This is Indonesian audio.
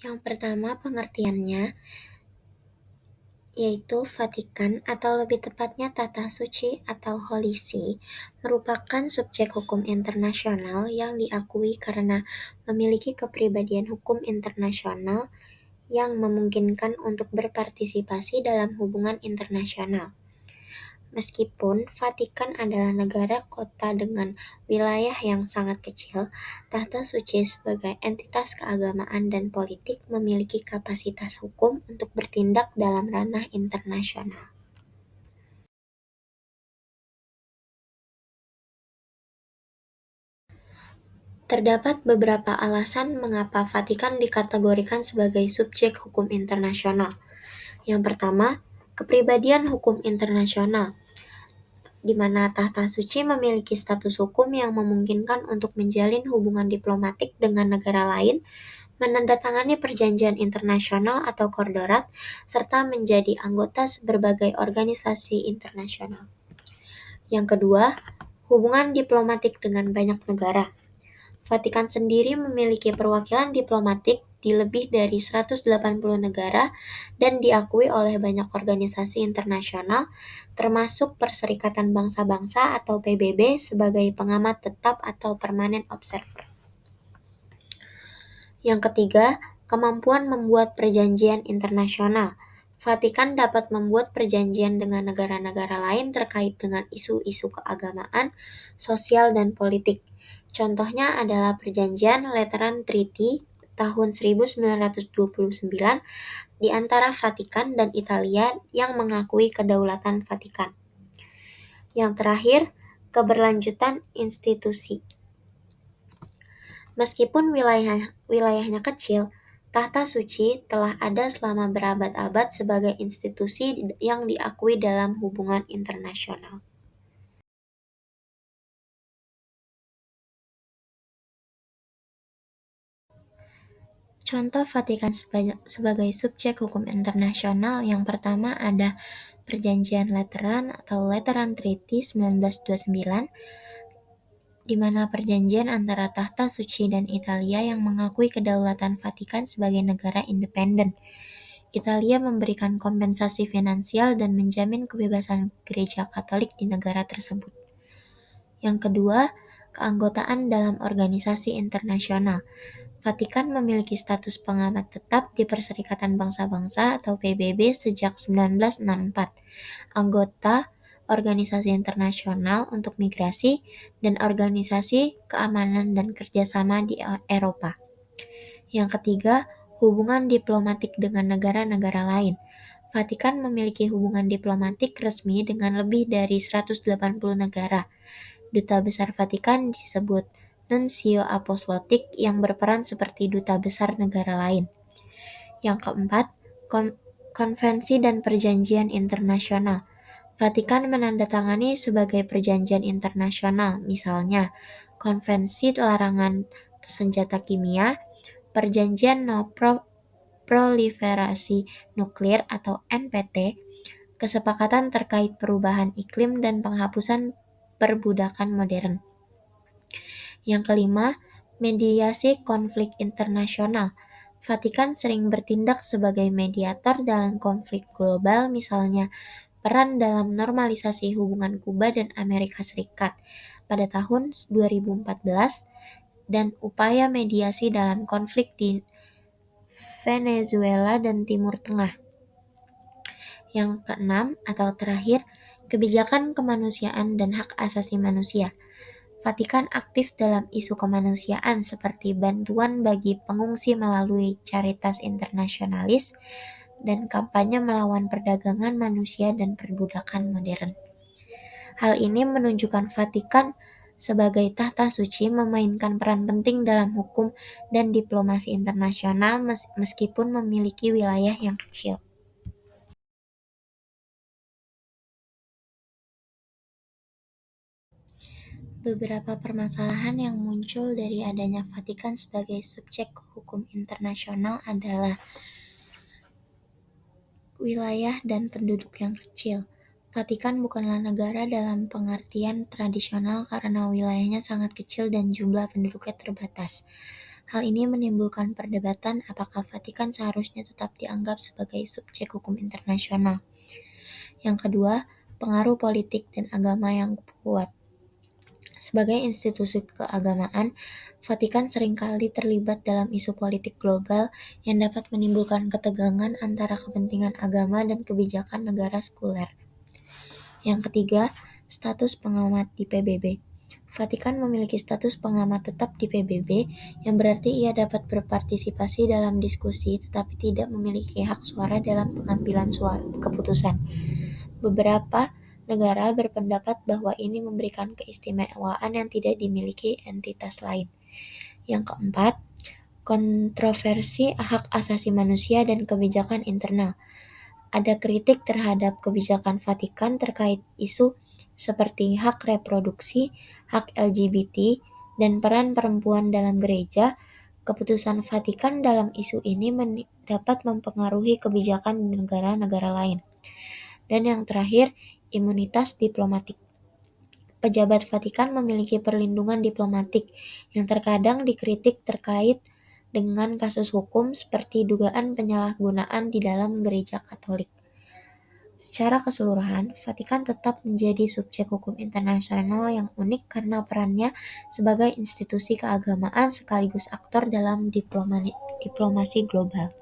Yang pertama pengertiannya, yaitu Vatikan atau lebih tepatnya Tata Suci atau Holy See, merupakan subjek hukum internasional yang diakui karena memiliki kepribadian hukum internasional yang memungkinkan untuk berpartisipasi dalam hubungan internasional. Meskipun Vatikan adalah negara kota dengan wilayah yang sangat kecil, Tahta Suci sebagai entitas keagamaan dan politik memiliki kapasitas hukum untuk bertindak dalam ranah internasional. Terdapat beberapa alasan mengapa Vatikan dikategorikan sebagai subjek hukum internasional. Yang pertama, kepribadian hukum internasional, di mana Tahta Suci memiliki status hukum yang memungkinkan untuk menjalin hubungan diplomatik dengan negara lain, menandatangani perjanjian internasional atau kordorat, serta menjadi anggota berbagai organisasi internasional. Yang kedua, hubungan diplomatik dengan banyak negara. Vatikan sendiri memiliki perwakilan diplomatik di lebih dari 180 negara dan diakui oleh banyak organisasi internasional, termasuk Perserikatan Bangsa-Bangsa atau PBB sebagai pengamat tetap atau permanent observer. Yang ketiga, kemampuan membuat perjanjian internasional. Vatikan dapat membuat perjanjian dengan negara-negara lain terkait dengan isu-isu keagamaan, sosial, dan politik. Contohnya adalah perjanjian Lateran Treaty tahun 1929 di antara Vatikan dan Italia yang mengakui kedaulatan Vatikan. Yang terakhir, keberlanjutan institusi. Meskipun wilayahnya kecil, Tahta Suci telah ada selama berabad-abad sebagai institusi yang diakui dalam hubungan internasional. Contoh Vatikan sebagai subjek hukum internasional yang pertama ada Perjanjian Lateran atau Lateran Treaty 1929, di mana perjanjian antara Tahta Suci dan Italia yang mengakui kedaulatan Vatikan sebagai negara independen. Italia memberikan kompensasi finansial dan menjamin kebebasan gereja Katolik di negara tersebut. Yang kedua, keanggotaan dalam organisasi internasional. Vatikan memiliki status pengamat tetap di Perserikatan Bangsa-Bangsa atau PBB sejak 1964, anggota Organisasi Internasional untuk Migrasi, dan Organisasi Keamanan dan Kerjasama di Eropa. Yang ketiga, hubungan diplomatik dengan negara-negara lain. Vatikan memiliki hubungan diplomatik resmi dengan lebih dari 180 negara. Duta Besar Vatikan disebut Nuncio Apostolic yang berperan seperti duta besar negara lain. Yang keempat, konvensi dan perjanjian internasional. Vatikan menandatangani sebagai perjanjian internasional, misalnya Konvensi Larangan Senjata Kimia, Perjanjian No Proliferasi Nuklir atau NPT, kesepakatan terkait perubahan iklim dan penghapusan perbudakan modern. Yang kelima, mediasi konflik internasional. Vatikan sering bertindak sebagai mediator dalam konflik global, misalnya peran dalam normalisasi hubungan Kuba dan Amerika Serikat pada tahun 2014 dan upaya mediasi dalam konflik di Venezuela dan Timur Tengah. Yang keenam atau terakhir, kebijakan kemanusiaan dan hak asasi manusia. Vatikan aktif dalam isu kemanusiaan seperti bantuan bagi pengungsi melalui Caritas Internationalis dan kampanye melawan perdagangan manusia dan perbudakan modern. Hal ini menunjukkan Vatikan sebagai tahta suci memainkan peran penting dalam hukum dan diplomasi internasional meskipun memiliki wilayah yang kecil. Beberapa permasalahan yang muncul dari adanya Vatikan sebagai subjek hukum internasional adalah wilayah dan penduduk yang kecil. Vatikan bukanlah negara dalam pengertian tradisional karena wilayahnya sangat kecil dan jumlah penduduknya terbatas. Hal ini menimbulkan perdebatan apakah Vatikan seharusnya tetap dianggap sebagai subjek hukum internasional. Yang kedua, pengaruh politik dan agama yang kuat. Sebagai institusi keagamaan, Vatikan seringkali terlibat dalam isu politik global yang dapat menimbulkan ketegangan antara kepentingan agama dan kebijakan negara sekuler. Yang ketiga, status pengamat di PBB. Vatikan memiliki status pengamat tetap di PBB, yang berarti ia dapat berpartisipasi dalam diskusi tetapi tidak memiliki hak suara dalam pengambilan keputusan. Beberapa negara berpendapat bahwa ini memberikan keistimewaan yang tidak dimiliki entitas lain. Yang keempat, kontroversi hak asasi manusia dan kebijakan internal. Ada kritik terhadap kebijakan Vatikan terkait isu seperti hak reproduksi, hak LGBT, dan peran perempuan dalam gereja. Keputusan Vatikan dalam isu ini dapat mempengaruhi kebijakan di negara-negara lain. Dan yang terakhir, imunitas diplomatik. Pejabat Vatikan memiliki perlindungan diplomatik yang terkadang dikritik terkait dengan kasus hukum seperti dugaan penyalahgunaan di dalam gereja Katolik. Secara keseluruhan, Vatikan tetap menjadi subjek hukum internasional yang unik karena perannya sebagai institusi keagamaan sekaligus aktor dalam diplomasi global.